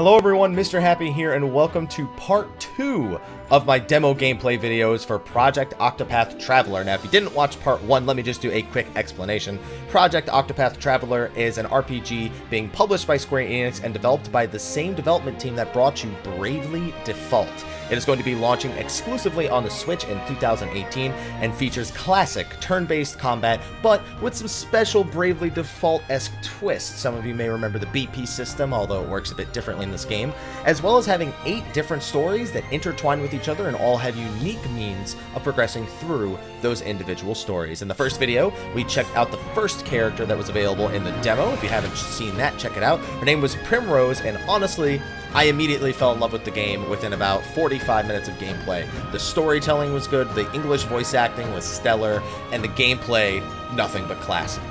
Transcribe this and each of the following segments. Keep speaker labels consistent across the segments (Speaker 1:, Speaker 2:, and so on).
Speaker 1: Hello everyone, Mr. Happy here, and welcome to part 2 of my demo gameplay videos for Project Octopath Traveler. Now, if you didn't watch part 1, let me just do a quick explanation. Project Octopath Traveler is an RPG being published by Square Enix and developed by the same development team that brought you Bravely Default. It is going to be launching exclusively on the Switch in 2018 and features classic turn-based combat, but with some special Bravely Default-esque twists. Some of you may remember the BP system, although it works a bit differently in this game, as well as having 8 different stories that intertwine with each other and all have unique means of progressing through those individual stories. In the first video, we checked out the first character that was available in the demo. If you haven't seen that, check it out. Her name was Primrose, and honestly, I immediately fell in love with the game within about 45 minutes of gameplay. The storytelling was good, the English voice acting was stellar, and the gameplay, nothing but classic.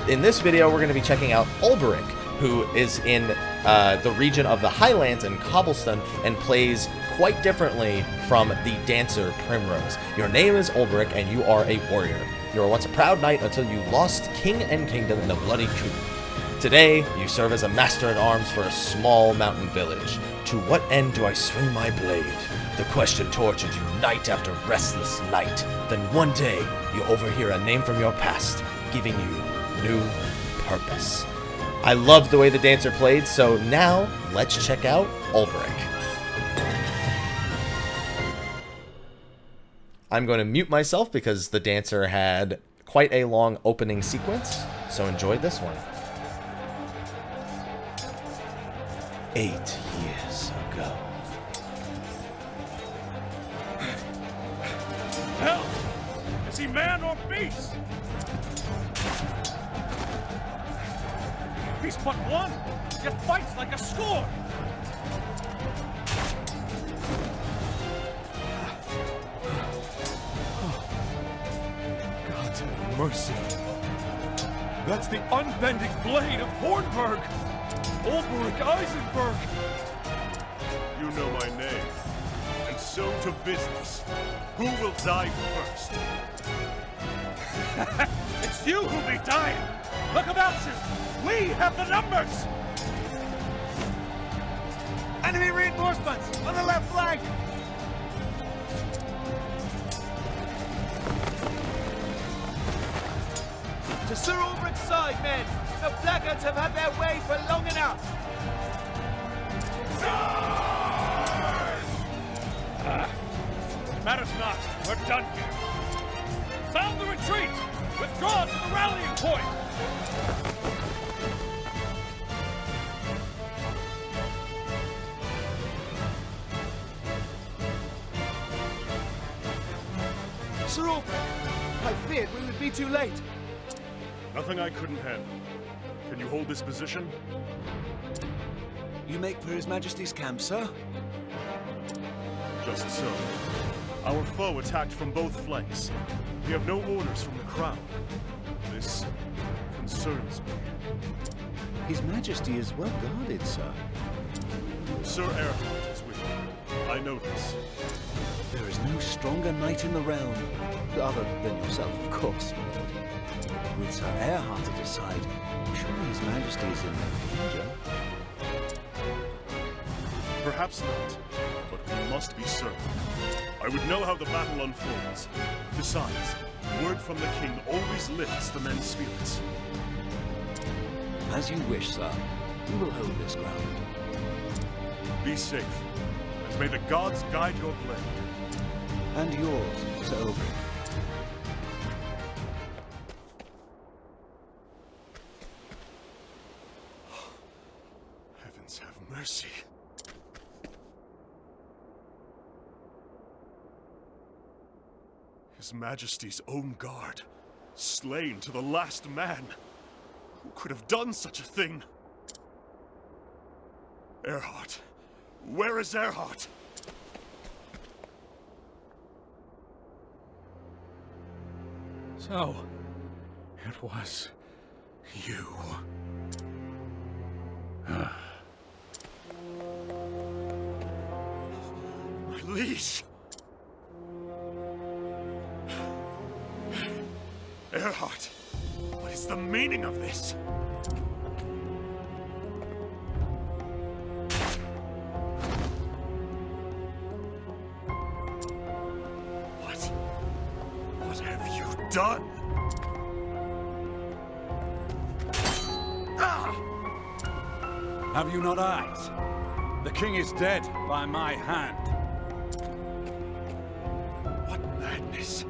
Speaker 1: In this video, we're going to be checking out Olberic, who is in the region of the Highlands and Cobblestone and plays quite differently from the dancer Primrose. Your name is Olberic and you are a warrior. You were once a proud knight until you lost king and kingdom in a bloody coup. Today, you serve as a master-at-arms for a small mountain village. To what end do I swing my blade? The question tortured you night after restless night. Then one day, you overhear a name from your past, giving you new purpose. I loved the way the dancer played, so now, let's check out Olberic. I'm going to mute myself because the dancer had quite a long opening sequence, so enjoy this one. 8 years ago.
Speaker 2: Hell! Is he man or beast? He's but one, yet fights like a score! God have mercy. That's the unbending blade of Hornburg! Olberic Eisenberg! You know my name. And so to business. Who will die first? It's you who'll be dying! Look about you! We have the numbers! Enemy reinforcements on the left flank! To Sir Olberic's side, men! The blackguards have had their way for long enough! Matters not. We're done here. Sound the retreat! Withdraw to the rallying point! Sir Olberic, I feared we would be too late.
Speaker 3: Nothing I couldn't handle. Can you hold this position?
Speaker 2: You make for His Majesty's camp, sir?
Speaker 3: Just so. Our foe attacked from both flanks. We have no orders from the crown. This concerns me.
Speaker 4: His Majesty is well guarded, sir.
Speaker 3: Sir Erhard is with me. I know this.
Speaker 4: There is no stronger knight in the realm, other than yourself, of course, my lord. With Sir Erhard at his side, surely His Majesty is in no danger.
Speaker 3: Perhaps not, but we must be certain. I would know how the battle unfolds. Besides, word from the king always lifts the men's spirits.
Speaker 4: As you wish, sir. We will hold this ground.
Speaker 3: Be safe, and may the gods guide your blade.
Speaker 4: And yours, Sir Olberic.
Speaker 3: Heavens have mercy. His Majesty's own guard, slain to the last man. Who could have done such a thing? Erhard. Where is Erhard?
Speaker 2: So, it was you.
Speaker 3: My liege. Erhard, what is the meaning of this? done?
Speaker 5: Have you not eyes? The king is dead by my hand.
Speaker 3: What madness?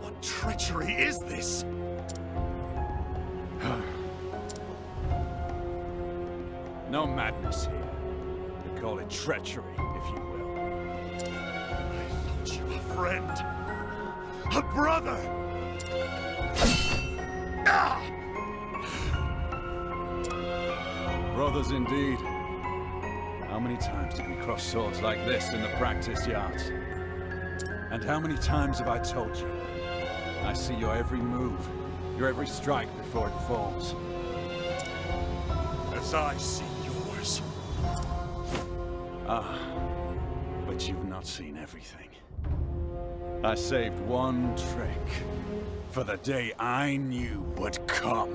Speaker 3: What treachery is this?
Speaker 5: No madness here. We call it treachery, if you will.
Speaker 3: I thought you a friend. A brother!
Speaker 5: Brothers indeed. How many times did we cross swords like this in the practice yards? And how many times have I told you? I see your every move, your every strike before it falls.
Speaker 3: As I see yours.
Speaker 5: Ah, but you've not seen everything. I saved one trick for the day I knew would come.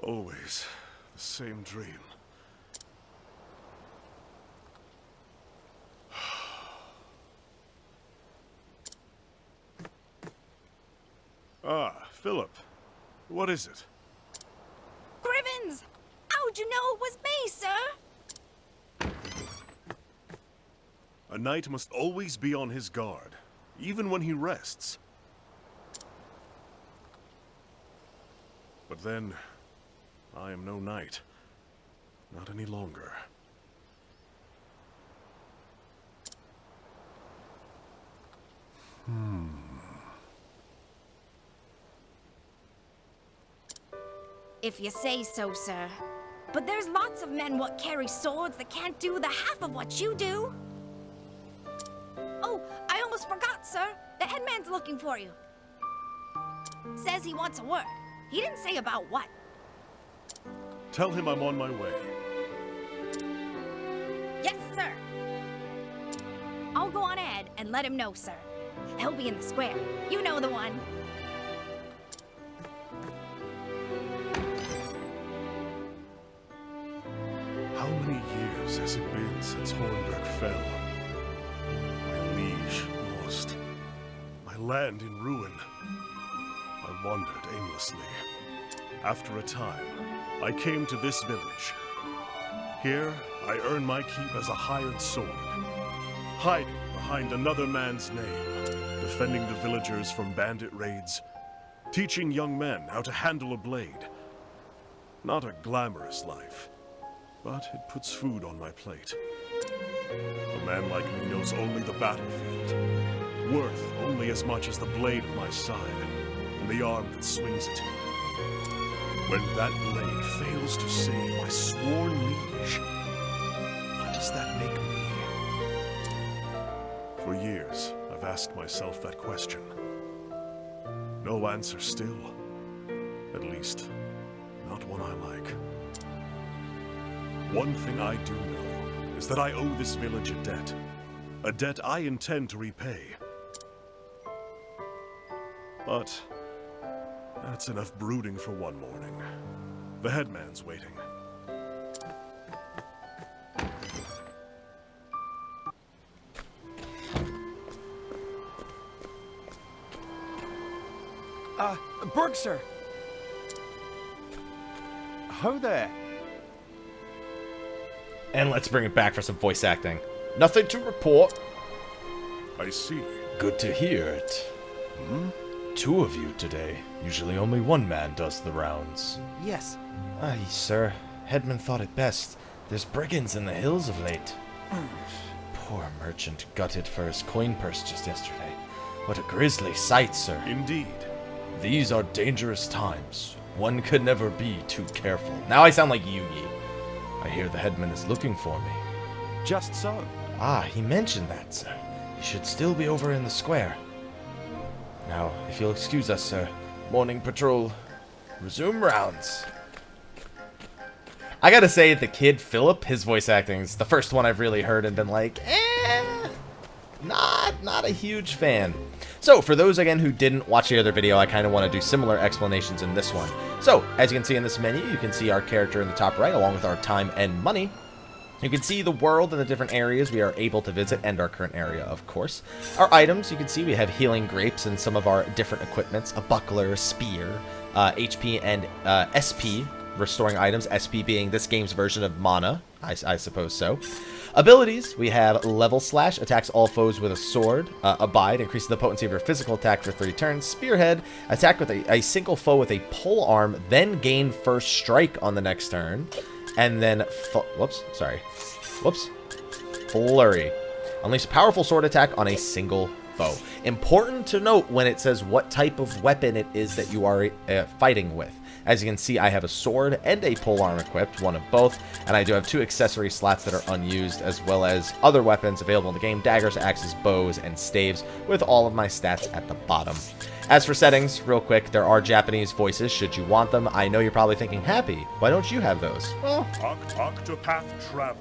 Speaker 3: Always the same dream. Ah, Philip. What is it?
Speaker 6: Griffins! How'd you know it was me, sir?
Speaker 3: A knight must always be on his guard, even when he rests. But then, I am no knight. Not any longer.
Speaker 6: If you say so, sir. But there's lots of men what carry swords that can't do the half of what you do. Oh, I almost forgot, sir. The headman's looking for you. Says he wants a word. He didn't say about what.
Speaker 3: Tell him I'm on my way.
Speaker 6: Yes, sir. I'll go on ahead and let him know, sir. He'll be in the square. You know the one.
Speaker 3: How many years has it been since Hornburg fell? My liege lost. My land in ruin. I wandered aimlessly. After a time, I came to this village. Here, I earn my keep as a hired sword, hiding behind another man's name, defending the villagers from bandit raids, teaching young men how to handle a blade. Not a glamorous life, but it puts food on my plate. A man like me knows only the battlefield, worth only as much as the blade at my side, and the arm that swings it. When that blade fails to save my sworn liege, what does that make me? For years, I've asked myself that question. No answer still. At least, not one I like. One thing I do know is that I owe this village a debt. A debt I intend to repay. But that's enough brooding for one morning. The headman's waiting.
Speaker 7: Berg, sir. Ho there.
Speaker 1: And let's bring it back for some voice acting. Nothing to report.
Speaker 3: I see.
Speaker 1: Good to hear it. Two of you today. Usually only one man does the rounds.
Speaker 7: Yes.
Speaker 1: Aye, sir. Headman thought it best. There's brigands in the hills of late. Poor merchant gutted for his coin purse just yesterday. What a grisly sight, sir.
Speaker 3: Indeed.
Speaker 1: These are dangerous times. One could never be too careful. Now I sound like Yugi. I hear the headman is looking for me.
Speaker 7: Just so.
Speaker 1: Ah, he mentioned that, sir. He should still be over in the square. Now, if you'll excuse us, sir. Morning patrol. Resume rounds. I gotta say, the kid, Philip, his voice acting is the first one I've really heard and been like, eh. not a huge fan. So, for those, again, who didn't watch the other video, I kind of want to do similar explanations in this one. So, as you can see in this menu, you can see our character in the top right, along with our time and money. You can see the world and the different areas we are able to visit, and our current area, of course. Our items, you can see we have healing grapes and some of our different equipments, a buckler, spear, HP and SP, restoring items, SP being this game's version of mana, I suppose so. Abilities, we have Level Slash, attacks all foes with a sword. Abide, increases the potency of your physical attack for 3 turns. Spearhead, attack with a single foe with a pole arm, then gain first strike on the next turn. And then, Flurry. Unleash a powerful sword attack on a single foe. Important to note when it says what type of weapon it is that you are fighting with. As you can see, I have a sword and a polearm equipped, one of both, and I do have 2 accessory slots that are unused, as well as other weapons available in the game, daggers, axes, bows, and staves, with all of my stats at the bottom. As for settings, real quick, there are Japanese voices should you want them. I know you're probably thinking, Happy, why don't you have those? Well,
Speaker 3: Octopath Traveler.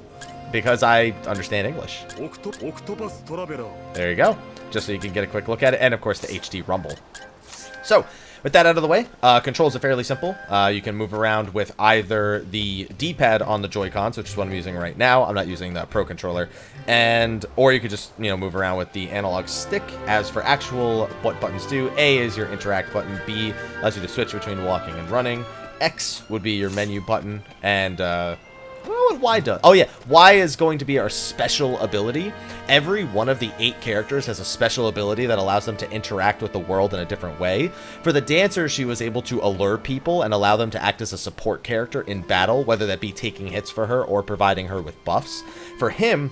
Speaker 1: because I understand English.
Speaker 3: Octopath Traveler.
Speaker 1: There you go, just so you can get a quick look at it, and of course the HD rumble. So, with that out of the way, controls are fairly simple. You can move around with either the D-pad on the Joy-Cons, which is what I'm using right now. I'm not using the Pro Controller. Or you could just, move around with the analog stick. As for actual what buttons do, A is your interact button. B allows you to switch between walking and running. X would be your menu button. And, I don't know what Y does. Oh, yeah. Y is going to be our special ability. Every one of the 8 characters has a special ability that allows them to interact with the world in a different way. For the dancer, she was able to allure people and allow them to act as a support character in battle, whether that be taking hits for her or providing her with buffs. For him,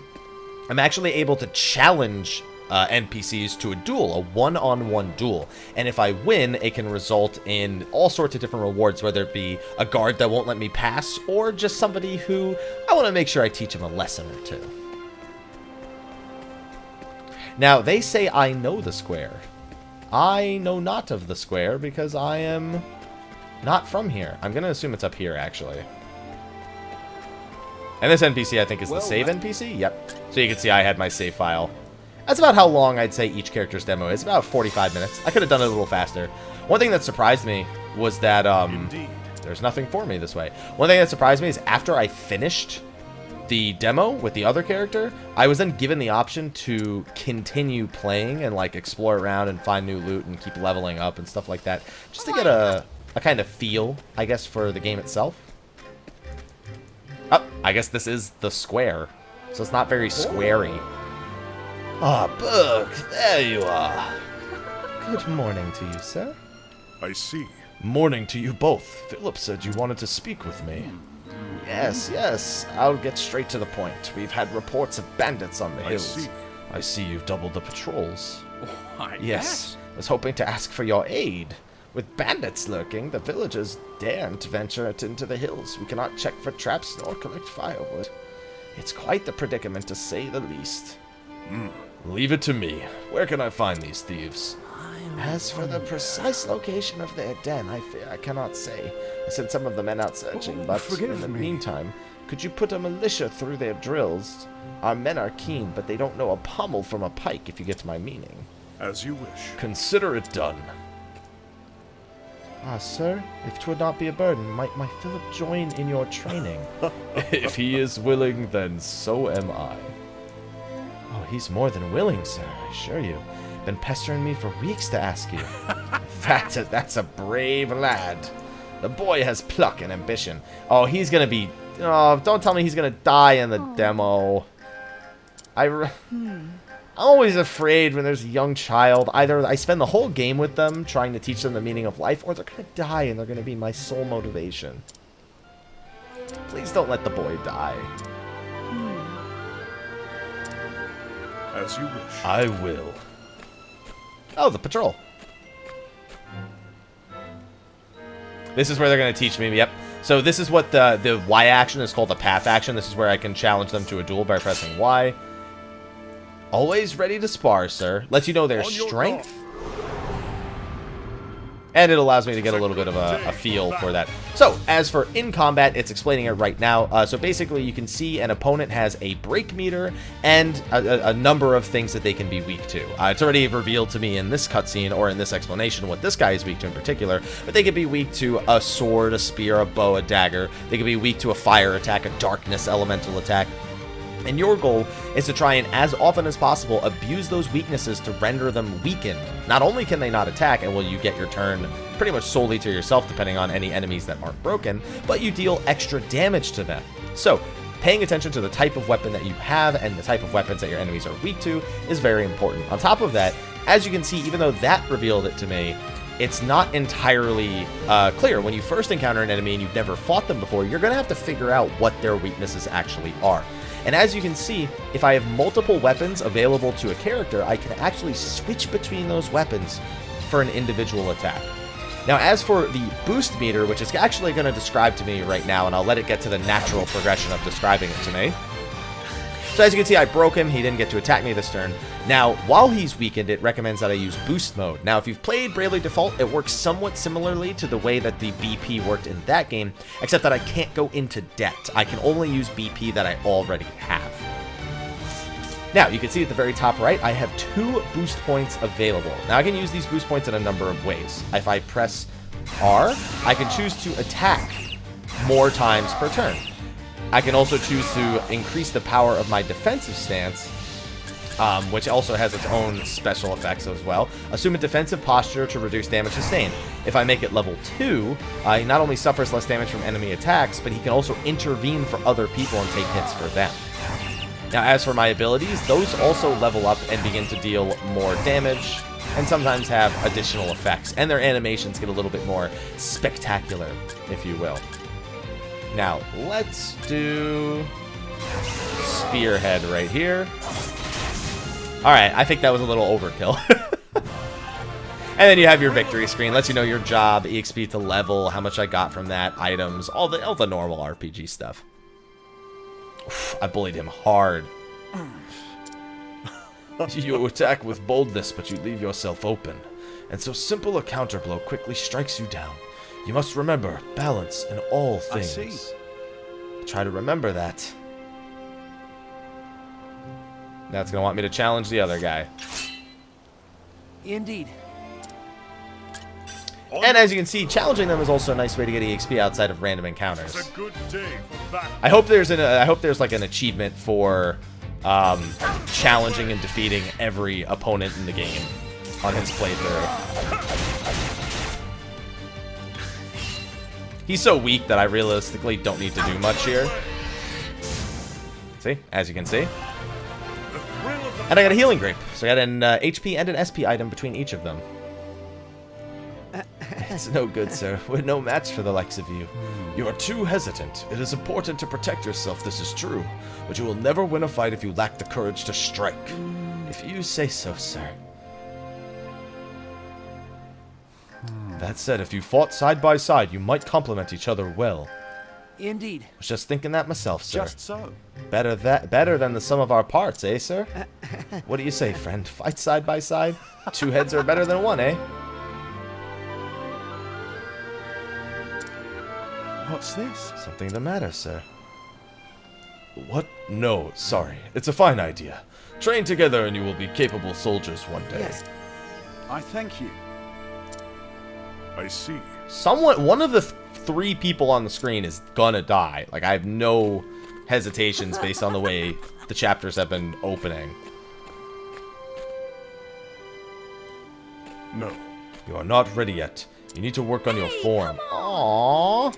Speaker 1: I'm actually able to challenge NPCs to a duel, a one-on-one duel. And if I win, it can result in all sorts of different rewards, whether it be a guard that won't let me pass, or just somebody who I want to make sure I teach him a lesson or two. Now, they say I know the square. I know not of the square because I am not from here. I'm going to assume it's up here, actually. And this NPC, I think, is the save NPC? Yep. So you can see I had my save file. That's about how long I'd say each character's demo is. About 45 minutes. I could have done it a little faster. One thing that surprised me was that there's nothing for me this way. One thing that surprised me is after I finished the demo with the other character, I was then given the option to continue playing and like explore around and find new loot and keep leveling up and stuff like that, just to get a kind of feel, I guess, for the game itself. Oh, I guess this is the square, so it's not very squarey. Ah, Burke, there you are. Good morning to you, sir.
Speaker 3: I see.
Speaker 1: Morning to you both. Philip said you wanted to speak with me. Yes, I'll get straight to the point. We've had reports of bandits on the hills. I see you've doubled the patrols. Yes, I was hoping to ask for your aid. With bandits lurking, the villagers daren't venture into the hills. We cannot check for traps nor collect firewood. It's quite the predicament, to say the least. Leave it to me. Where can I find these thieves? As for the precise location of their den, I fear I cannot say. I sent some of the men out searching, but in the meantime, could you put a militia through their drills? Our men are keen, but they don't know a pommel from a pike, if you get my meaning.
Speaker 3: As you wish.
Speaker 1: Consider it done. Ah, sir, if 'twould not be a burden, might my Philip join in your training? If he is willing, then so am I. Oh, he's more than willing, sir, I assure you. Been pestering me for weeks to ask you. That's a brave lad. The boy has pluck and ambition. Oh, he's gonna be... Oh, don't tell me he's gonna die in the demo. I'm always afraid when there's a young child. Either I spend the whole game with them, trying to teach them the meaning of life, or they're gonna die and they're gonna be my sole motivation. Please don't let the boy die.
Speaker 3: As you wish.
Speaker 1: I will. Oh, the patrol. This is where they're going to teach me. Yep. So this is what the Y action is called, the path action. This is where I can challenge them to a duel by pressing Y. Always ready to spar, sir. Lets you know their strength and it allows me to get a little bit of a feel for that. So, as for in combat, it's explaining it right now. So basically, you can see an opponent has a break meter and a number of things that they can be weak to. It's already revealed to me in this cutscene, or in this explanation, what this guy is weak to in particular, but they could be weak to a sword, a spear, a bow, a dagger. They could be weak to a fire attack, a darkness elemental attack. And your goal is to try and, as often as possible, abuse those weaknesses to render them weakened. Not only can they not attack, and will you get your turn pretty much solely to yourself, depending on any enemies that aren't broken, but you deal extra damage to them. So, paying attention to the type of weapon that you have and the type of weapons that your enemies are weak to is very important. On top of that, as you can see, even though that revealed it to me, it's not entirely clear. When you first encounter an enemy and you've never fought them before, you're going to have to figure out what their weaknesses actually are. And as you can see, if I have multiple weapons available to a character, I can actually switch between those weapons for an individual attack. Now, as for the boost meter, which is actually going to describe to me right now, and I'll let it get to the natural progression of describing it to me. So as you can see, I broke him. He didn't get to attack me this turn. Now, while he's weakened, it recommends that I use boost mode. Now, if you've played Bravely Default, it works somewhat similarly to the way that the BP worked in that game, except that I can't go into debt. I can only use BP that I already have. Now, you can see at the very top right, I have 2 boost points available. Now, I can use these boost points in a number of ways. If I press R, I can choose to attack more times per turn. I can also choose to increase the power of my defensive stance, which also has its own special effects as well. Assume a defensive posture to reduce damage sustained. If I make it level 2, he not only suffers less damage from enemy attacks, but he can also intervene for other people and take hits for them. Now, as for my abilities, those also level up and begin to deal more damage, and sometimes have additional effects, and their animations get a little bit more spectacular, if you will. Now, let's do Spearhead right here. Alright, I think that was a little overkill. And then you have your victory screen. Lets you know your job, EXP to level, how much I got from that, items, all the normal RPG stuff. Oof, I bullied him hard. You attack with boldness, but you leave yourself open. And so simple a counterblow quickly strikes you down. You must remember balance in all things.
Speaker 5: I see.
Speaker 1: Try to remember that. Now it's going to want me to challenge the other guy.
Speaker 4: Indeed.
Speaker 1: And as you can see, challenging them is also a nice way to get EXP outside of random encounters.
Speaker 2: It's a good day for back.
Speaker 1: I hope there's like an achievement for challenging and defeating every opponent in the game on his playthrough. He's so weak that I realistically don't need to do much here. See? As you can see. And I got a healing grape. So I got an HP and an SP item between each of them. It's no good, sir. We're no match for the likes of you. You are too hesitant. It is important to protect yourself, this is true. But you will never win a fight if you lack the courage to strike. If you say so, sir. That said, if you fought side by side, you might complement each other well.
Speaker 4: Indeed.
Speaker 1: I was just thinking that myself, sir.
Speaker 5: Just so.
Speaker 1: Better than the sum of our parts, eh, sir? What do you say, friend? Fight side by side? 2 heads are better than 1, eh?
Speaker 5: What's this?
Speaker 1: Something the matter, sir? What? No, sorry. It's a fine idea. Train together and you will be capable soldiers one day.
Speaker 4: Yes.
Speaker 5: I thank you.
Speaker 3: I see.
Speaker 1: One of the 3 people on the screen is gonna die. Like, I have no hesitations based on the way the chapters have been opening.
Speaker 3: No.
Speaker 1: You are not ready yet. You need to work on your form. Aww.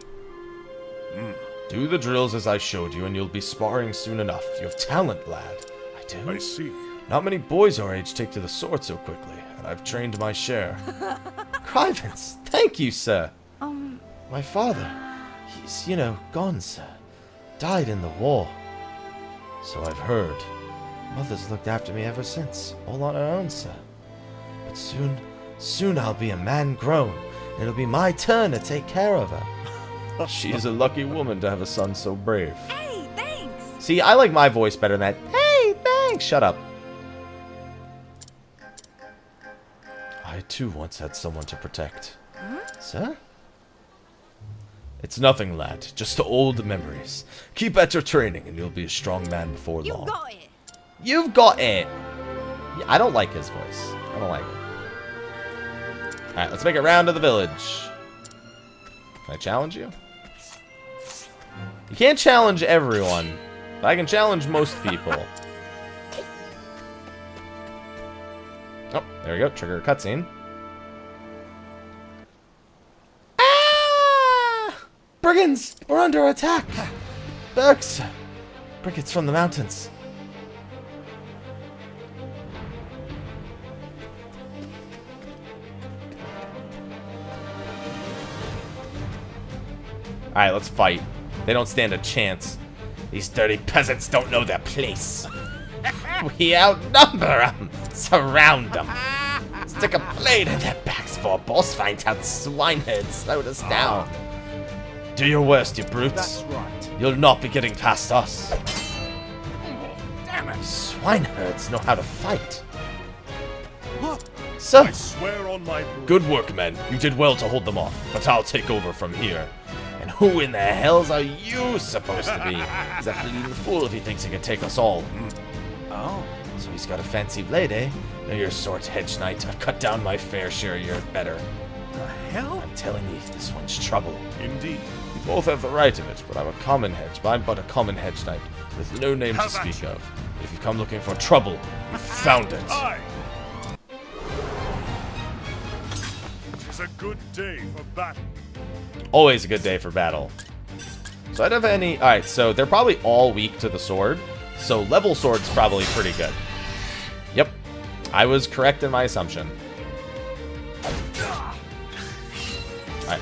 Speaker 1: Do the drills as I showed you, and you'll be sparring soon enough. You have talent, lad. I do.
Speaker 3: I see.
Speaker 1: Not many boys our age take to the sword so quickly, and I've trained my share. Crivens, thank you, sir. My father, he's, gone, sir. Died in the war. So I've heard. Mother's looked after me ever since, all on her own, sir. But soon I'll be a man grown, and it'll be my turn to take care of her. She is a lucky woman to have a son so brave.
Speaker 6: Hey, thanks!
Speaker 1: See, I like my voice better than that. Hey, thanks! Shut up. I too once had someone to protect. Sir? It's nothing, lad. Just old memories. Keep at your training, and you'll be a strong man before long.
Speaker 6: You got it.
Speaker 1: You've got it! Yeah, I don't like his voice. I don't like it. Alright, let's make it round to the village. Can I challenge you? You can't challenge everyone, but I can challenge most people. Oh, there we go. Trigger a cutscene. Ah! Brigands! We're under attack! Berks! Brigands from the mountains. Alright, let's fight. They don't stand a chance. These dirty peasants don't know their place. We outnumber them. Surround them. Stick a blade in their backs before a boss finds out swineherds slowed us down. Do your worst, you brutes.
Speaker 4: That's right.
Speaker 1: You'll not be getting past us.
Speaker 2: Damn it!
Speaker 1: Swineherds know how to fight.
Speaker 2: Look,
Speaker 1: So,
Speaker 2: I swear on my blood.
Speaker 1: good work, men. You did well to hold them off, but I'll take over from here. And who in the hells are you supposed to be? He's a bleeding fool if he thinks he can take us all.
Speaker 4: Oh.
Speaker 1: So he's got a fancy blade, eh? Know your sword, hedge knight. I've cut down my fair share, you're better.
Speaker 4: The hell?
Speaker 1: I'm telling you, this one's trouble.
Speaker 2: Indeed.
Speaker 1: You both have the right of it, but I'm a common hedge. I'm but a common hedge knight, with no name
Speaker 2: How
Speaker 1: to
Speaker 2: about
Speaker 1: speak
Speaker 2: you?
Speaker 1: of. If you come looking for trouble, you found it.
Speaker 2: Aye. It's a good day for battle.
Speaker 1: Always a good day for battle. So I don't have any... Alright, so they're probably all weak to the sword. So level sword's probably pretty good. Yep. I was correct in my assumption. Alright.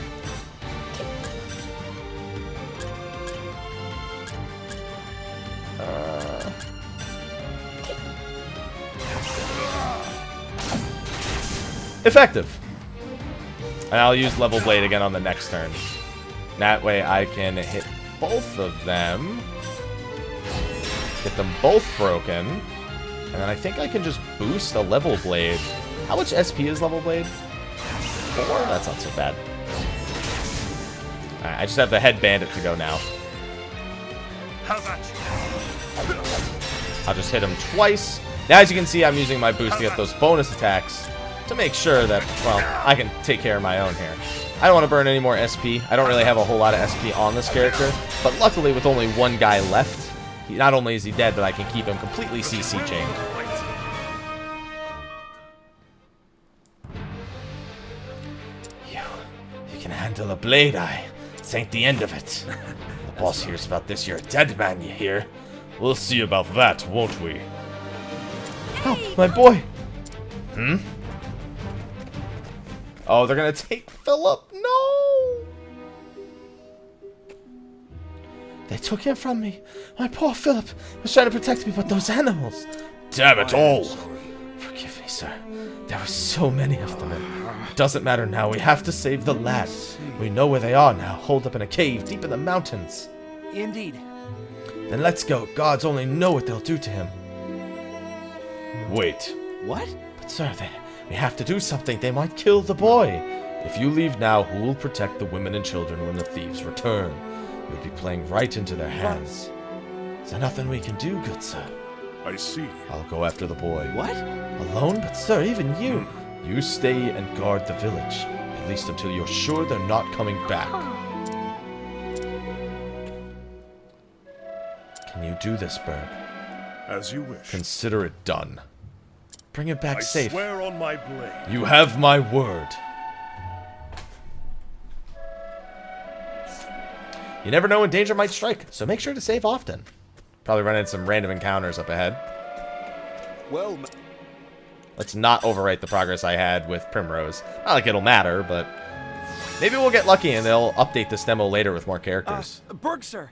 Speaker 1: Effective. And I'll use level blade again on the next turn. That way I can hit both of them. Get them both broken. And then I think I can just boost a level blade. How much SP is level blade? 4? That's not so bad. Alright, I just have the head bandit to go now.
Speaker 2: How about you?
Speaker 1: I'll just hit him twice. Now, as you can see, I'm using my boost to get those bonus attacks to make sure that, well, I can take care of my own here. I don't want to burn any more SP. I don't really have a whole lot of SP on this character, but luckily with only one guy left, not only is he dead, but I can keep him completely CC chained. You can handle a blade eye. This ain't the end of it. The boss hears about this, you're a dead man, you hear? We'll see about that, won't we? Help, my boy! Hmm? Oh, they're gonna take Philip? No! They took him from me. My poor Philip was trying to protect me, but those animals... Damn it all! Forgive me, sir. There were so many of them. It doesn't matter now. We have to save the lad. We know where they are now, holed up in a cave deep in the mountains.
Speaker 4: Indeed.
Speaker 1: Then let's go. Gods only know what they'll do to him. Wait.
Speaker 4: What?
Speaker 1: But sir, we have to do something. They might kill the boy. If you leave now, who will protect the women and children when the thieves return? You'll be playing right into their hands. Is there nothing we can do, good sir?
Speaker 3: I see.
Speaker 1: I'll go after the boy.
Speaker 4: What?
Speaker 1: Alone? But sir, even you. You stay and guard the village. At least until you're sure they're not coming back. Can you do this, Berg?
Speaker 3: As you wish.
Speaker 1: Consider it done. Bring it back
Speaker 3: I
Speaker 1: safe.
Speaker 3: swear on my blade.
Speaker 1: You have my word. You never know when danger might strike, so make sure to save often. Probably run into some random encounters up ahead.
Speaker 4: Well,
Speaker 1: Let's not overwrite the progress I had with Primrose. Not like it'll matter, but maybe we'll get lucky and they'll update this demo later with more characters.
Speaker 7: Berg, sir.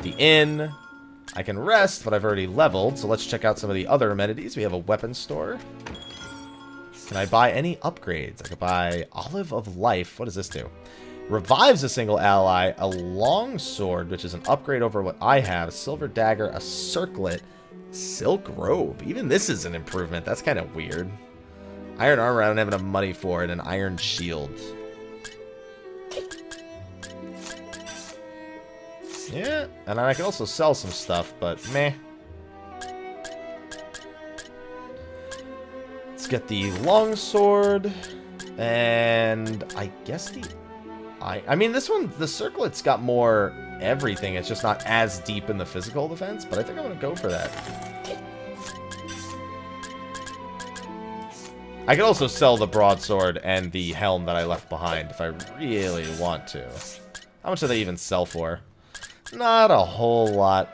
Speaker 1: The inn. I can rest, but I've already leveled, so let's check out some of the other amenities. We have a weapon store. Can I buy any upgrades? I could buy Olive of Life. What does this do? Revives a single ally, a longsword, which is an upgrade over what I have, a silver dagger, a circlet, silk robe. Even this is an improvement. That's kind of weird. Iron armor, I don't have enough money for it. An iron shield. Yeah, and I can also sell some stuff, but meh. Let's get the longsword, and I guess I mean, this one, the circlet's got more everything. It's just not as deep in the physical defense, but I think I'm going to go for that. I could also sell the broadsword and the helm that I left behind if I really want to. How much do they even sell for? Not a whole lot.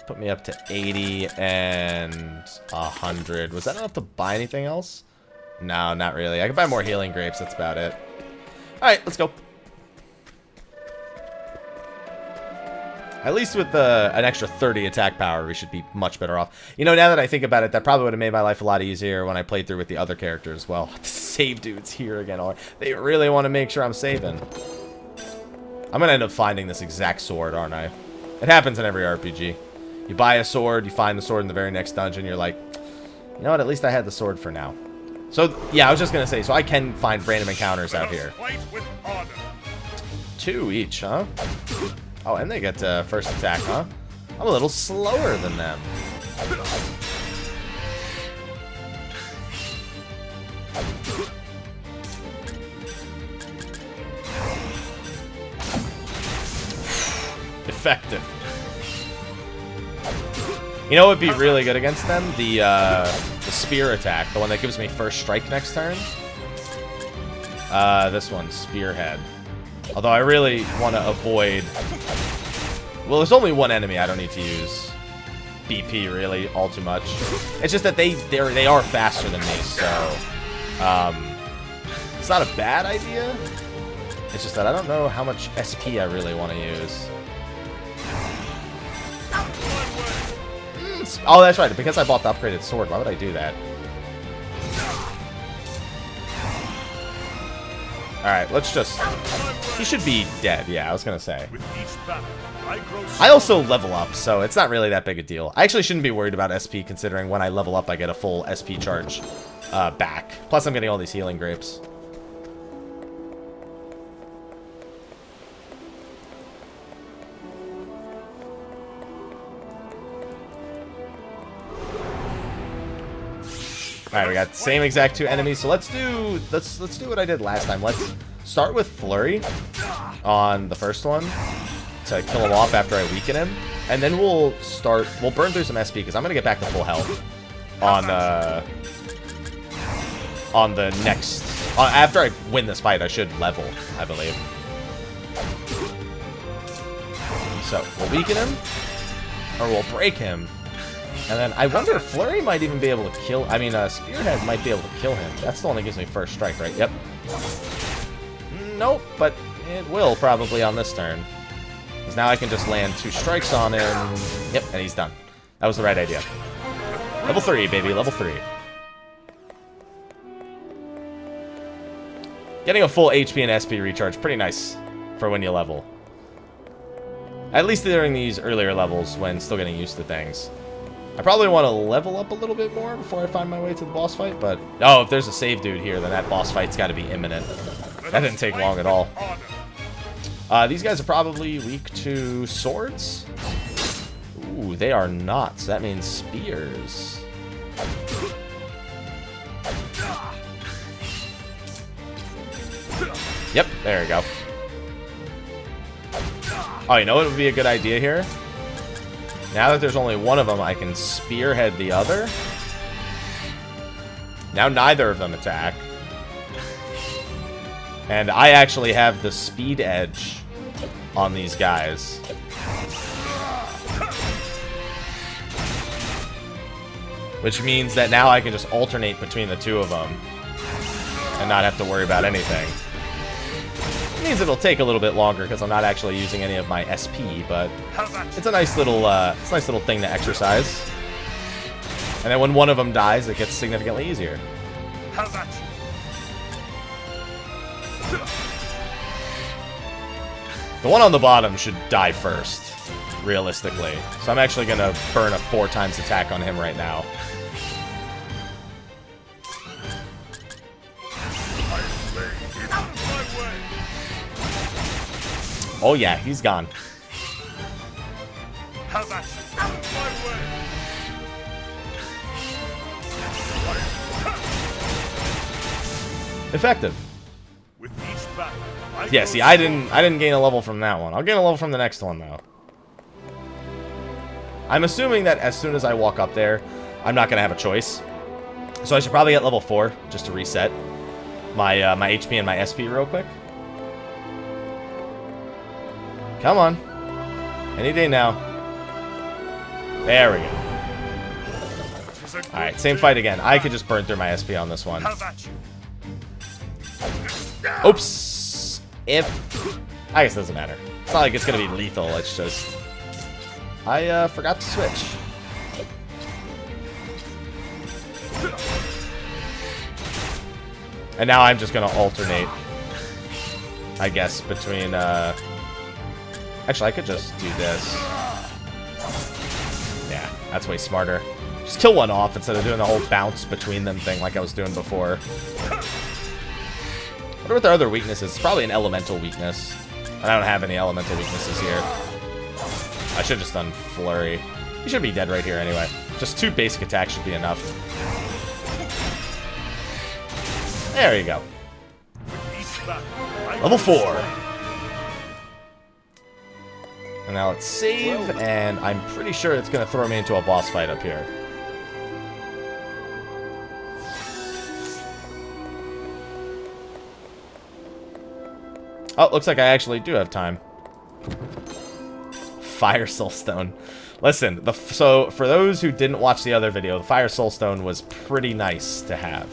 Speaker 1: Put me up to 80 and 100. Was that enough to buy anything else? No, not really. I can buy more healing grapes. That's about it. Alright, let's go. At least with an extra 30 attack power, we should be much better off. You know, now that I think about it, that probably would have made my life a lot easier when I played through with the other characters as well. The save dude's here again. They really want to make sure I'm saving. I'm going to end up finding this exact sword, aren't I? It happens in every RPG. You buy a sword, you find the sword in the very next dungeon, you're like, you know what, at least I had the sword for now. So, yeah, I was just going to say, so I can find random encounters out here. 2 each, huh? Oh, and they get first attack, huh? I'm a little slower than them. Effective. You know what would be really good against them? The spear attack. The one that gives me first strike next turn. This one, Spearhead. Although I really want to avoid... Well, there's only one enemy. I don't need to use BP, really, all too much. It's just that they are faster than me, so... it's not a bad idea. It's just that I don't know how much SP I really want to use. Oh, that's right. Because I bought the upgraded sword, why would I do that? Alright, let's just... He should be dead, yeah, I was gonna say. I also level up, so it's not really that big a deal. I actually shouldn't be worried about SP, considering when I level up, I get a full SP charge back. Plus, I'm getting all these healing grapes. Alright, we got the same exact 2 enemies, so let's do what I did last time. Let's start with Flurry on the first one to kill him off after I weaken him. And then we'll burn through some SP, because I'm going to get back to full health on the next... after I win this fight, I should level, I believe. So, we'll weaken him, or we'll break him. And then I wonder if Flurry might even be able to kill... I mean, Spearhead might be able to kill him. That's the one that gives me first strike, right? Yep. Nope, but it will probably on this turn. Because now I can just land 2 strikes on him. Yep, and he's done. That was the right idea. Level 3, baby. Level 3. Getting a full HP and SP recharge, pretty nice for when you level. At least during these earlier levels when still getting used to things. I probably want to level up a little bit more before I find my way to the boss fight, but... Oh, if there's a save dude here, then that boss fight's got to be imminent. That didn't take long at all. These guys are probably weak to swords. Ooh, they are not, so that means spears. Yep, there we go. Oh, you know what would be a good idea here? Now that there's only one of them, I can spearhead the other. Now neither of them attack. And I actually have the speed edge on these guys. Which means that now I can just alternate between the 2 of them and not have to worry about anything. It means it'll take a little bit longer because I'm not actually using any of my SP, but it's a nice little thing to exercise. And then when one of them dies, it gets significantly easier. The one on the bottom should die first. realistically. So I'm actually going to burn a 4 times attack on him right now. Oh yeah, he's gone.
Speaker 2: How about you? Out of my way!
Speaker 1: Effective.
Speaker 2: With each battle,
Speaker 1: Yeah, see, I didn't gain a level from that one. I'll gain a level from the next one though. I'm assuming that as soon as I walk up there, I'm not gonna have a choice. So I should probably get level 4 just to reset my my HP and my SP real quick. Come on. Any day now. There we go. Alright, same fight again. I could just burn through my SP on this one.
Speaker 2: How about you?
Speaker 1: Oops. I guess it doesn't matter. It's not like it's gonna be lethal, it's just... I forgot to switch. And now I'm just gonna alternate, I guess, between, Actually, I could just do this. Yeah, that's way smarter. Just kill one off instead of doing the whole bounce between them thing like I was doing before. I wonder what their other weakness is. It's probably an elemental weakness. And I don't have any elemental weaknesses here. I should have just done Flurry. He should be dead right here anyway. Just 2 basic attacks should be enough. There you go. Level 4. And now let's save, and I'm pretty sure it's going to throw me into a boss fight up here. Oh, looks like I actually do have time. Fire Soulstone. Listen, so for those who didn't watch the other video, the Fire Soulstone was pretty nice to have.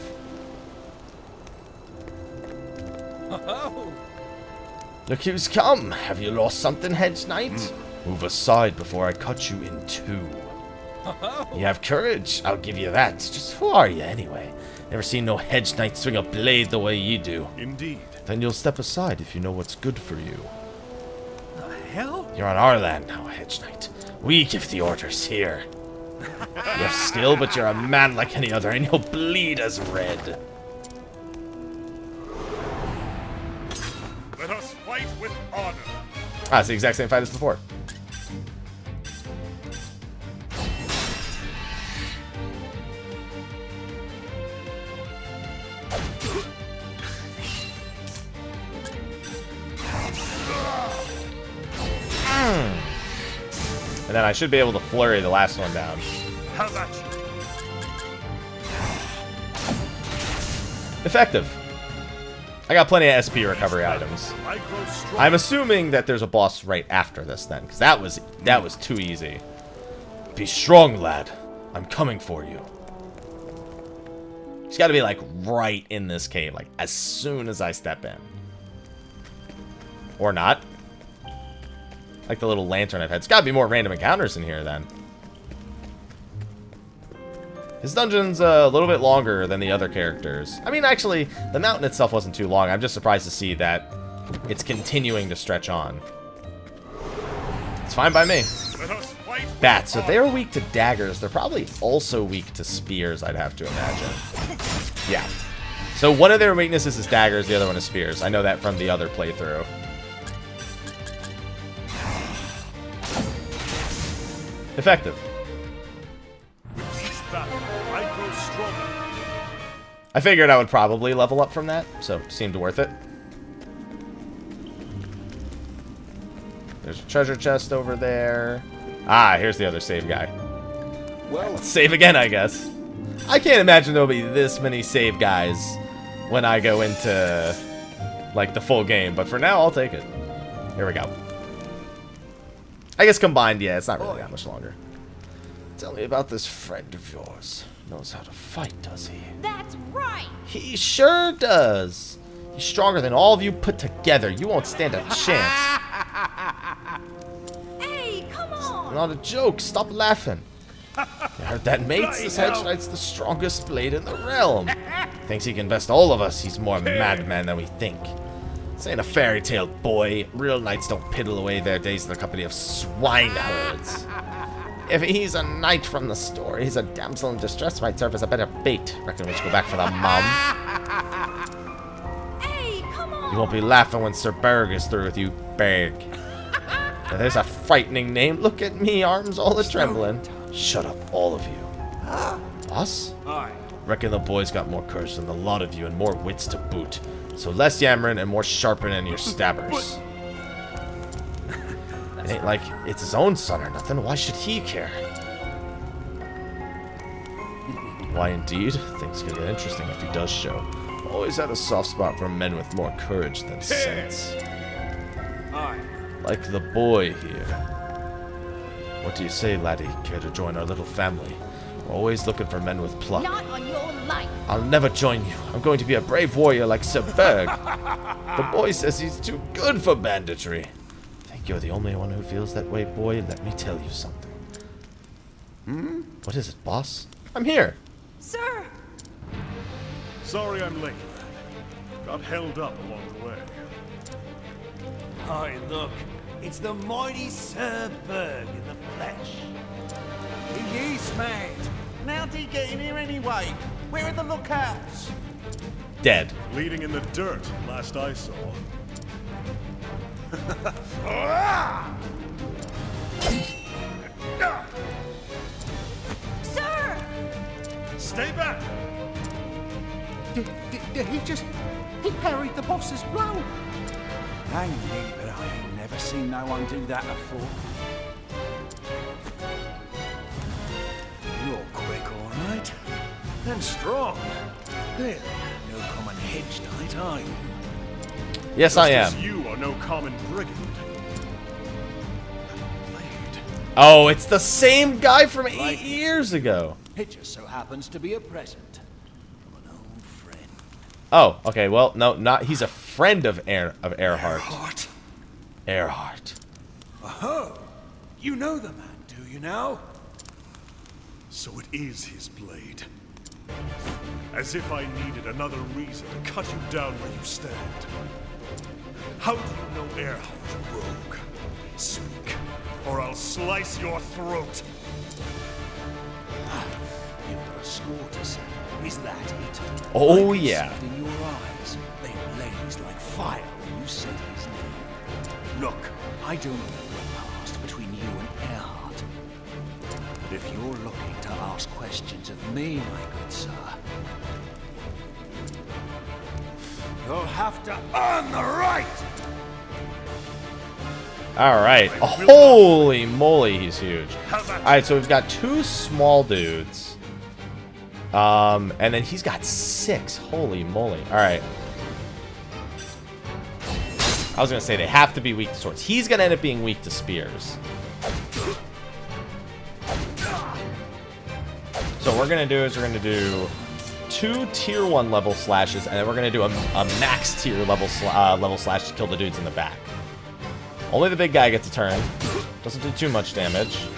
Speaker 1: Look who's come. Have you lost something, Hedge Knight? Move aside before I cut you in 2. You have courage, I'll give you that. Just who are you anyway? Never seen no Hedge Knight swing a blade the way you do.
Speaker 3: Indeed.
Speaker 1: Then you'll step aside if you know what's good for you.
Speaker 7: The hell?
Speaker 1: You're on our land now, Hedge Knight. We give the orders here. You have skill, but you're a man like any other, and you'll bleed as red.
Speaker 2: Let us fight with honor.
Speaker 1: Ah, it's the exact same fight as before. And then I should be able to flurry the last one down.
Speaker 2: How about you?
Speaker 1: Effective. I got plenty of SP recovery items.
Speaker 2: I grow strong.
Speaker 1: I'm assuming that there's a boss right after this then, because that was too easy. Be strong, lad. I'm coming for you. He's got to be like right in this cave, like as soon as I step in. Or not. Like the little lantern I've had. It's got to be more random encounters in here then. His dungeon's a little bit longer than the other characters. I mean, actually, the mountain itself wasn't too long. I'm just surprised to see that it's continuing to stretch on. It's fine by me. Bats, so they're weak to daggers. They're probably also weak to spears, I'd have to imagine. Yeah. So one of their weaknesses is daggers, the other one is spears. I know that from the other playthrough. Effective. I figured I would probably level up from that, so seemed worth it. There's a treasure chest over there. Ah, here's the other save guy. Well, let's save again, I guess. I can't imagine there'll be this many save guys when I go into, like, the full game, but for now, I'll take it. Here we go. I guess combined, yeah, it's not really that much longer. Tell me about this friend of yours. Knows how to fight, does he?
Speaker 6: That's right!
Speaker 1: He sure does. He's stronger than all of you put together. You won't stand a chance.
Speaker 6: Hey, come on!
Speaker 1: Not a joke. Stop laughing. You heard that, mates? This Hedge Knight's the strongest blade in the realm. Thinks he can best all of us. He's more madman than we think. This ain't a fairy tale, boy. Real knights don't piddle away their days in the company of swineherds. If he's a knight from the stories, a damsel in distress might serve as a better bait. Reckon we should go back for the mum.
Speaker 6: Hey, come on!
Speaker 1: You won't be laughing when Sir Berg is through with you, Berg. Now, there's a frightening name. Look at me, arms all a-trembling. Shut up, all of you. Us?
Speaker 7: Aye.
Speaker 1: Reckon the boy's got more courage than the lot of you and more wits to boot. So less yammering and more sharpening your stabbers. It ain't like it's his own son or nothing. Why should he care? Why indeed? Things can get interesting if he does show. Always had a soft spot for men with more courage than sense.
Speaker 7: Aye.
Speaker 1: Like the boy here. What do you say, laddie? Care to join our little family? We're always looking for men with pluck.
Speaker 6: Not on your life.
Speaker 1: I'll never join you. I'm going to be a brave warrior like Sir Berg. The boy says he's too good for banditry. Think you're the only one who feels that way, boy? Let me tell you something. What is it, boss? I'm here.
Speaker 6: Sir!
Speaker 3: Sorry I'm late, lad. Got held up along the way.
Speaker 7: Aye, look. It's the mighty Sir Berg in the flesh. He is mad. And how did he get in here anyway? Where are the lookouts?
Speaker 1: Dead.
Speaker 3: Bleeding in the dirt, last I saw.
Speaker 6: Sir!
Speaker 3: Stay back!
Speaker 7: Did he just... He parried the boss's blow. Hang me, but I ain't never seen no one do that before. You're quick, all right. And strong. Clearly, no common hedge knight, are you?
Speaker 1: Yes, I am.
Speaker 3: Just as you are no common brigand. Blade.
Speaker 1: Oh, it's the same guy from 8 years ago.
Speaker 7: It just so happens to be a present from an old friend.
Speaker 1: Oh, okay. Well, no, not. He's a friend of Earhart.
Speaker 7: What?
Speaker 1: Earhart.
Speaker 7: Oh, you know the man, do you now?
Speaker 3: So it is his blade. As if I needed another reason to cut you down where you stand. How do you know Earhart, rogue? Speak, or I'll slice your throat.
Speaker 7: You've got a score to settle. Is that it?
Speaker 1: Oh,
Speaker 7: I can
Speaker 1: yeah.
Speaker 7: see it in your eyes. They blazed like fire when you said his name. Look, I don't know what passed between you and Earhart. But if you're looking to ask questions of me, my good sir, you'll have to earn the right!
Speaker 1: Alright. Holy moly, he's huge. Alright, so we've got 2 small dudes. And then he's got 6. Holy moly. Alright. I was going to say they have to be weak to swords. He's going to end up being weak to spears. So what we're going to do is we're going to do 2 tier 1 level slashes, and then we're going to do a max tier level slash to kill the dudes in the back. Only the big guy gets a turn. Doesn't do too much damage.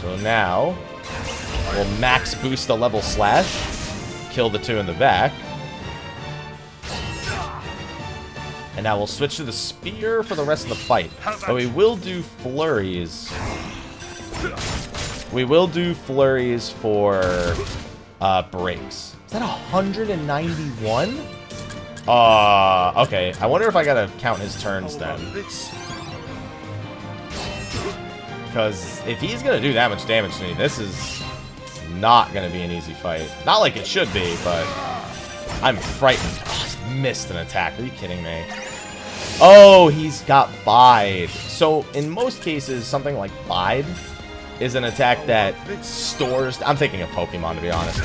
Speaker 1: So now, we'll max boost the level slash. Kill the 2 in the back. And now we'll switch to the spear for the rest of the fight. But we will do flurries. We will do flurries for breaks. Is that 191? Okay. I wonder if I gotta count his turns then. Because if he's gonna do that much damage to me, this is not gonna be an easy fight. Not like it should be, but I'm frightened. Oh, I missed an attack. Are you kidding me? Oh, he's got Bide. So in most cases, something like Bide is an attack that stores... I'm thinking of Pokemon, to be honest.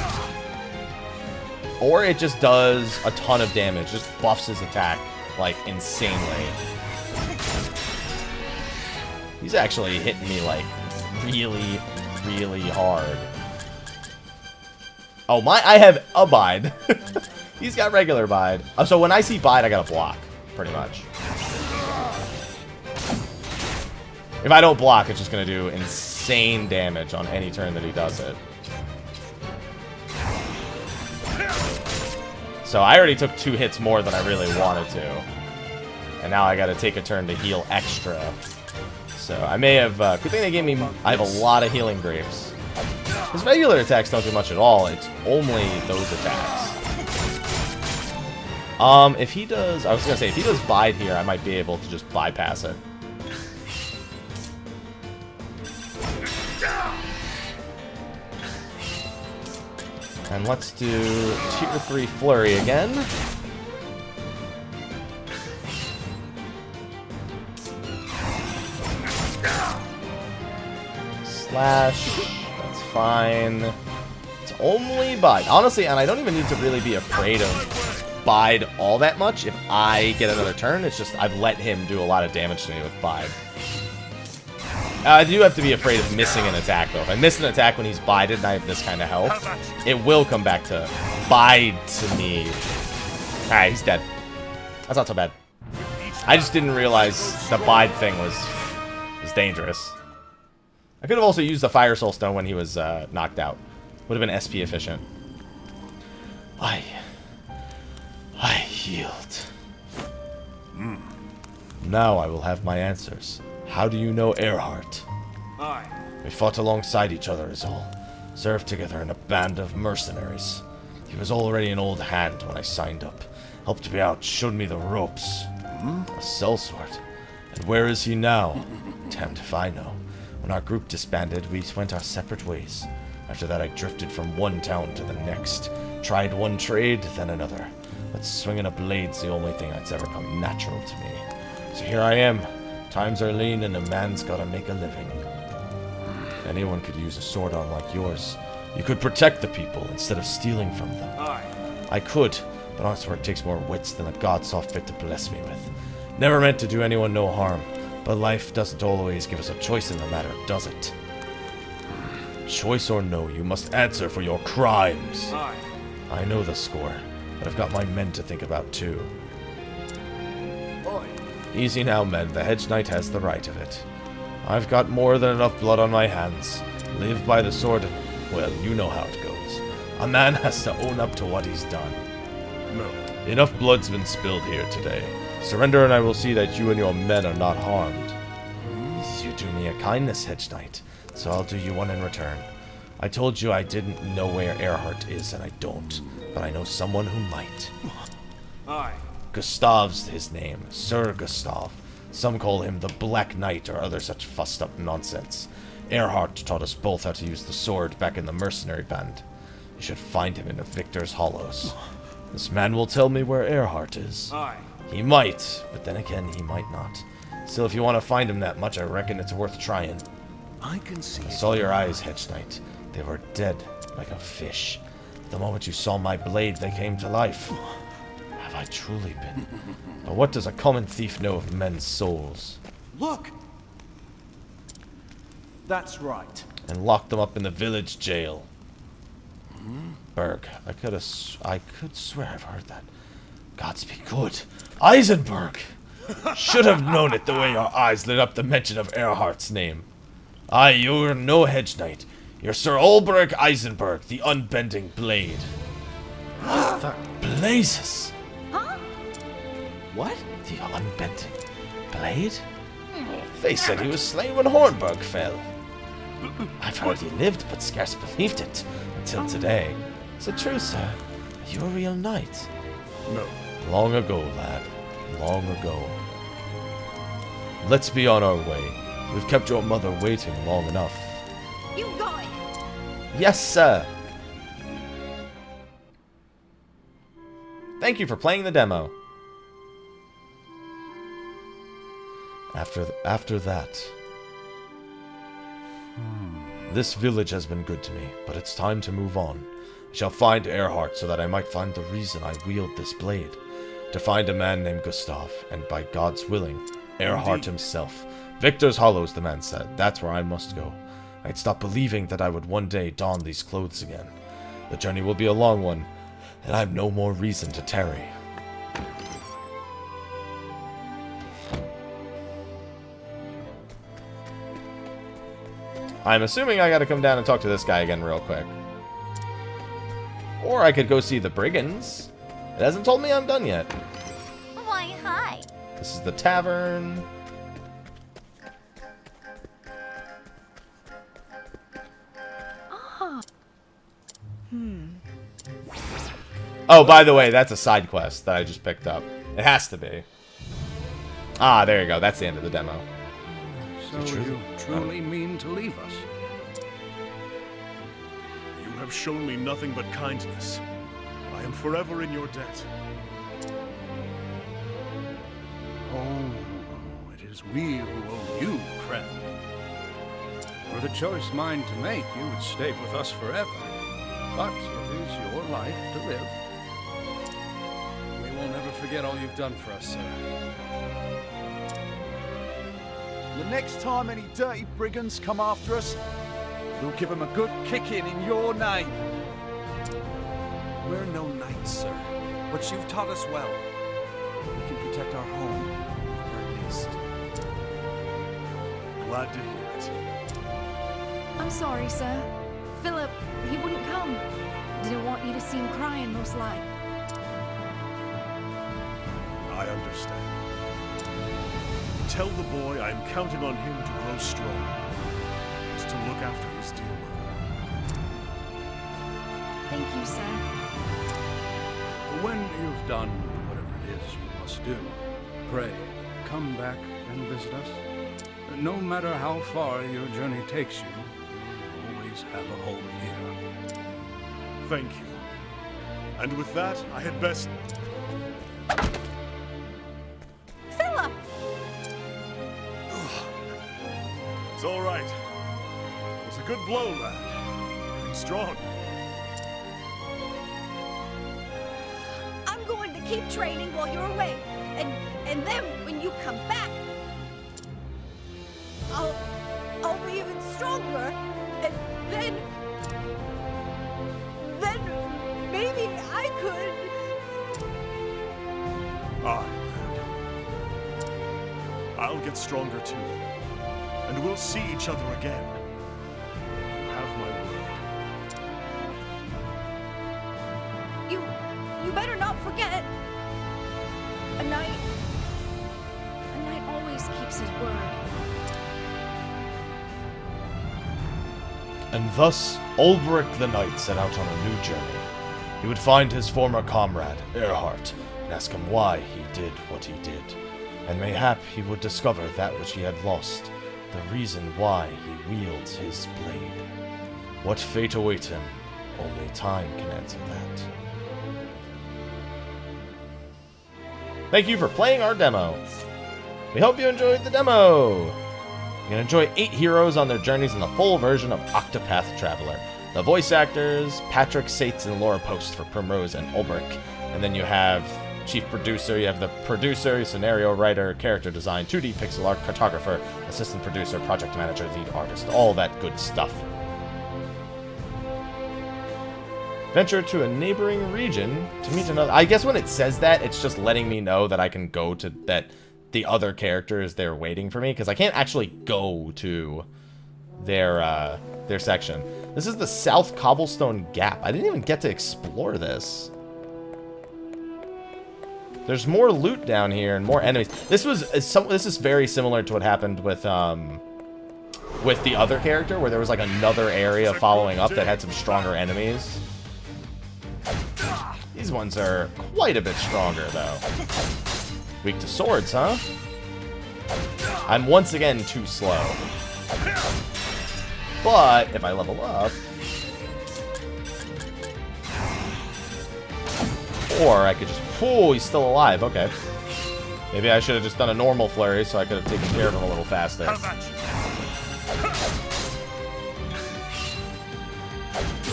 Speaker 1: Or it just does a ton of damage. Just buffs his attack, like, insanely. He's actually hitting me, like, really, really hard. Oh, I have a Bide. He's got regular Bide. So when I see Bide, I gotta block, pretty much. If I don't block, it's just gonna do insane damage on any turn that he does it. So I already took 2 hits more than I really wanted to. And now I gotta take a turn to heal extra. So I may have... good thing they gave me... I have a lot of healing grapes. His regular attacks don't do much at all. It's only those attacks. If he does... I was gonna say, if he does bide here, I might be able to just bypass it. And let's do tier 3 flurry again. Slash. That's fine. It's only bide. Honestly, and I don't even need to really be afraid of bide all that much if I get another turn. It's just I've let him do a lot of damage to me with bide. I do have to be afraid of missing an attack, though. If I miss an attack when he's bided and I have this kind of health, it will come back to bide to me. Alright, he's dead. That's not so bad. I just didn't realize the bide thing was dangerous. I could have also used the Fire Soul Stone when he was knocked out. Would have been SP efficient. I yield. Now I will have my answers. How do you know Earhart?
Speaker 7: Aye.
Speaker 1: We fought alongside each other is all. Served together in a band of mercenaries. He was already an old hand when I signed up. Helped me out, showed me the ropes. A sellsword. And where is he now? Damned if I know. When our group disbanded, we went our separate ways. After that, I drifted from one town to the next. Tried one trade, then another. But swinging a blade's the only thing that's ever come natural to me. So here I am. Times are lean and a man's gotta make a living. Anyone could use a sword arm like yours. You could protect the people instead of stealing from them.
Speaker 7: Aye.
Speaker 1: I could, but honest work takes more wits than a god saw fit to bless me with. Never meant to do anyone no harm, but life doesn't always give us a choice in the matter, does it? Choice or no, you must answer for your crimes.
Speaker 7: Aye.
Speaker 1: I know the score, but I've got my men to think about too.
Speaker 7: Oi.
Speaker 1: Easy now, men. The Hedge Knight has the right of it. I've got more than enough blood on my hands. Live by the sword, and, well, you know how it goes. A man has to own up to what he's done.
Speaker 3: No.
Speaker 1: Enough blood's been spilled here today. Surrender and I will see that you and your men are not harmed. You do me a kindness, Hedge Knight, so I'll do you one in return. I told you I didn't know where Earhart is, and I don't, but I know someone who might.
Speaker 7: Aye.
Speaker 1: Gustav's his name, Sir Gustav. Some call him the Black Knight or other such fussed up nonsense. Earhart taught us both how to use the sword back in the mercenary band. You should find him in the Victor's Hollows. This man will tell me where Earhart is.
Speaker 7: Aye.
Speaker 1: He might, but then again, he might not. Still, if you want to find him that much, I reckon it's worth trying.
Speaker 7: I can see
Speaker 1: I saw your eyes, Hedge Knight. They were dead, like a fish. The moment you saw my blade, they came to life. Have I truly been? But what does a common thief know of men's souls?
Speaker 7: Look! That's right.
Speaker 1: And locked them up in the village jail. Berg, I could swear I've heard that. Gods be good. Eisenberg! Should have known it the way your eyes lit up the mention of Earhart's name. Aye, you're no Hedge Knight. You're Sir Olberic Eisenberg, the Unbending Blade. The blazes!
Speaker 6: Huh?
Speaker 7: What?
Speaker 1: The Unbending Blade? They said he was slain when Hornburg fell. I've heard he lived, but scarce believed it until today. Is it true, sir? Are you a real knight?
Speaker 3: No.
Speaker 1: Long ago, lad. Long ago. Let's be on our way. We've kept your mother waiting long enough.
Speaker 6: You going?
Speaker 1: Yes, sir. Thank you for playing the demo. After that... This village has been good to me, but it's time to move on. I shall find Earhart so that I might find the reason I wield this blade. To find a man named Gustav, and by God's willing, Earhart himself. Victor's Hollows, the man said. That's where I must go. I'd stopped believing that I would one day don these clothes again. The journey will be a long one, and I have no more reason to tarry. I'm assuming I gotta come down and talk to this guy again real quick. Or I could go see the brigands. It hasn't told me I'm done yet.
Speaker 6: Why, hi.
Speaker 1: This is the tavern. Oh, by the way, that's a side quest that I just picked up. It has to be. Ah, there you go. That's the end of the demo.
Speaker 7: So you truly mean to leave us?
Speaker 3: You have shown me nothing but kindness. I am forever in your debt.
Speaker 7: Oh, it is we who owe you, friend. Were the choice mine to make, you would stay with us forever. But it is your life to live.
Speaker 5: We will never forget all you've done for us, sir.
Speaker 4: The next time any dirty brigands come after us, we'll give them a good kicking in your name.
Speaker 8: We're no knights, sir, but you've taught us well. We can protect our home, at least.
Speaker 3: Glad to hear it.
Speaker 6: I'm sorry, sir. Philip, he wouldn't come. Didn't want you to see him crying, most like.
Speaker 3: I understand. Tell the boy I am counting on him to grow strong, and to look after his dear mother.
Speaker 6: Thank you, sir.
Speaker 7: When you've done whatever it is you must do, pray, come back and visit us. No matter how far your journey takes you, you'll always have a home here.
Speaker 3: Thank you. And with that, I had best...
Speaker 6: Philip!
Speaker 3: It's all right. It was a good blow, lad. Getting strong.
Speaker 6: I'm going to keep training while you're away. And then when you come back, I'll be even stronger. And then maybe I could.
Speaker 3: Aye, lad. I'll get stronger too. And we'll see each other again. You have my word.
Speaker 6: You better not forget. A knight always keeps his word.
Speaker 1: And thus, Olberic the Knight set out on a new journey. He would find his former comrade, Earhart, and ask him why he did what he did. And mayhap he would discover that which he had lost, the reason why he wields his blade. What fate awaits him, only time can answer that. Thank you for playing our demo. We hope you enjoyed the demo. You can enjoy 8 heroes on their journeys in the full version of Octopath Traveler. The voice actors, Patrick Sates and Laura Post for Primrose and Olberic. And then you have chief producer, you have the producer, scenario writer, character design, 2D pixel art, cartographer, assistant producer, project manager, lead artist, all that good stuff. Venture to a neighboring region to meet another... I guess when it says that, it's just letting me know that I can go to that the other character is there waiting for me, because I can't actually go to their section. This is the South Cobblestone Gap. I didn't even get to explore this. There's more loot down here and more enemies. This is very similar to what happened with the other character, where there was like another area following up that had some stronger enemies. These ones are quite a bit stronger, though. Weak to swords, huh? I'm once again too slow. But if I level up... Or I could just... Oh, he's still alive. Okay. Maybe I should have just done a normal flurry so I could have taken care of him a little faster.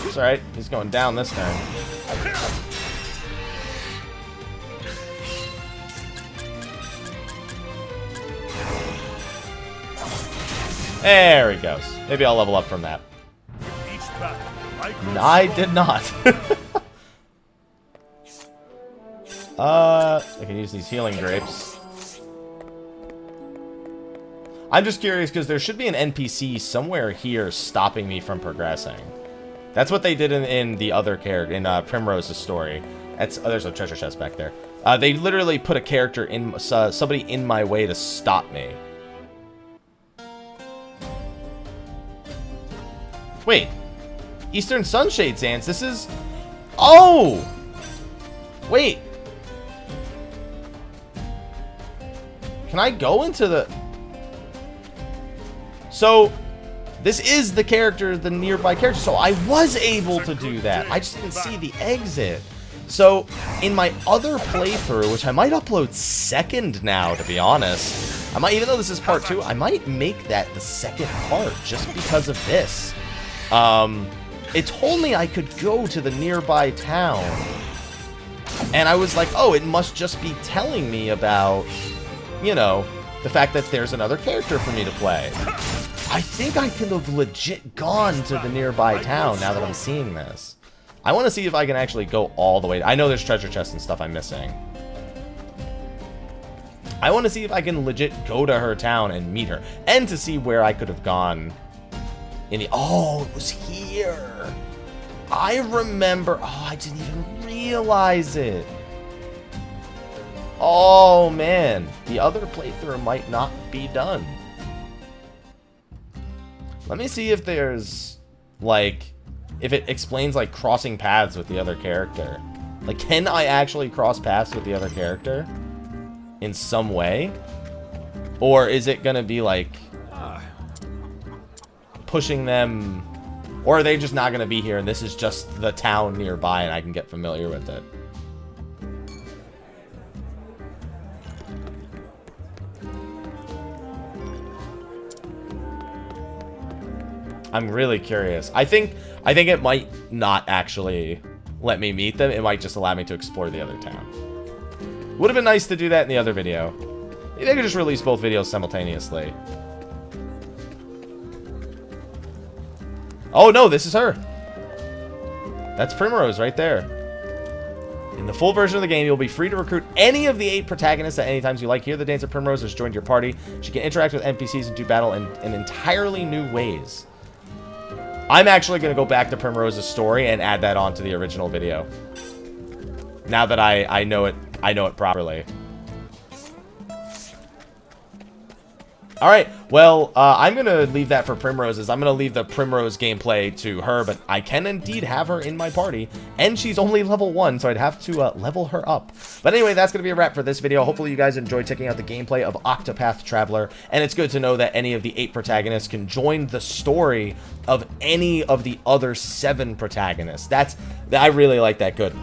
Speaker 1: It's alright. He's going down this turn. There he goes. Maybe I'll level up from that. I did not. I can use these healing grapes. I'm just curious because there should be an NPC somewhere here stopping me from progressing. That's what they did in the other character, in Primrose's story. There's a treasure chest back there. They literally put a character in, somebody in my way to stop me. Wait. Eastern Sunshade Sands, this is... Oh! Wait. Can I go into the... So, this is the character, the nearby character. So I was able to do that. I just didn't see the exit. So, in my other playthrough, which I might upload second now, to be honest. I might, even though this is part 2, I might make that the second part just because of this. It told me I could go to the nearby town. And I was like, oh, it must just be telling me about, you know, the fact that there's another character for me to play. I think I could have legit gone to the nearby town now that I'm seeing this. I want to see if I can actually go all the way. I know there's treasure chests and stuff I'm missing. I want to see if I can legit go to her town and meet her. And to see where I could have gone in the... Oh, it was here. I remember... Oh, I didn't even realize it. Oh, man. The other playthrough might not be done. Let me see if there's, like... If it explains, like, crossing paths with the other character. Like, can I actually cross paths with the other character? In some way? Or is it gonna be, like... pushing them... Or are they just not gonna be here and this is just the town nearby and I can get familiar with it? I'm really curious. I think it might not actually let me meet them. It might just allow me to explore the other town. Would have been nice to do that in the other video. Maybe I could just release both videos simultaneously. Oh no, this is her. That's Primrose right there. In the full version of the game, you'll be free to recruit any of the 8 protagonists at any times you like. Here, the Dancer Primrose has joined your party. She can interact with NPCs and do battle in entirely new ways. I'm actually going to go back to Primrose's story and add that onto the original video. Now that I know it properly. Alright, well, I'm going to leave that for Primrose's. I'm going to leave the Primrose gameplay to her, but I can indeed have her in my party. And she's only level 1, so I'd have to level her up. But anyway, that's going to be a wrap for this video. Hopefully you guys enjoyed checking out the gameplay of Octopath Traveler. And it's good to know that any of the 8 protagonists can join the story of any of the other 7 protagonists. I really like that good.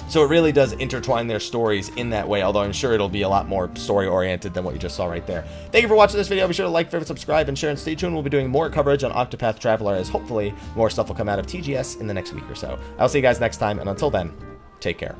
Speaker 1: So it really does intertwine their stories in that way, although I'm sure it'll be a lot more story-oriented than what you just saw right there. Thank you for watching this video. Be sure to like, favorite, subscribe, and share, and stay tuned. We'll be doing more coverage on Octopath Traveler, as hopefully more stuff will come out of TGS in the next week or so. I'll see you guys next time, and until then, take care.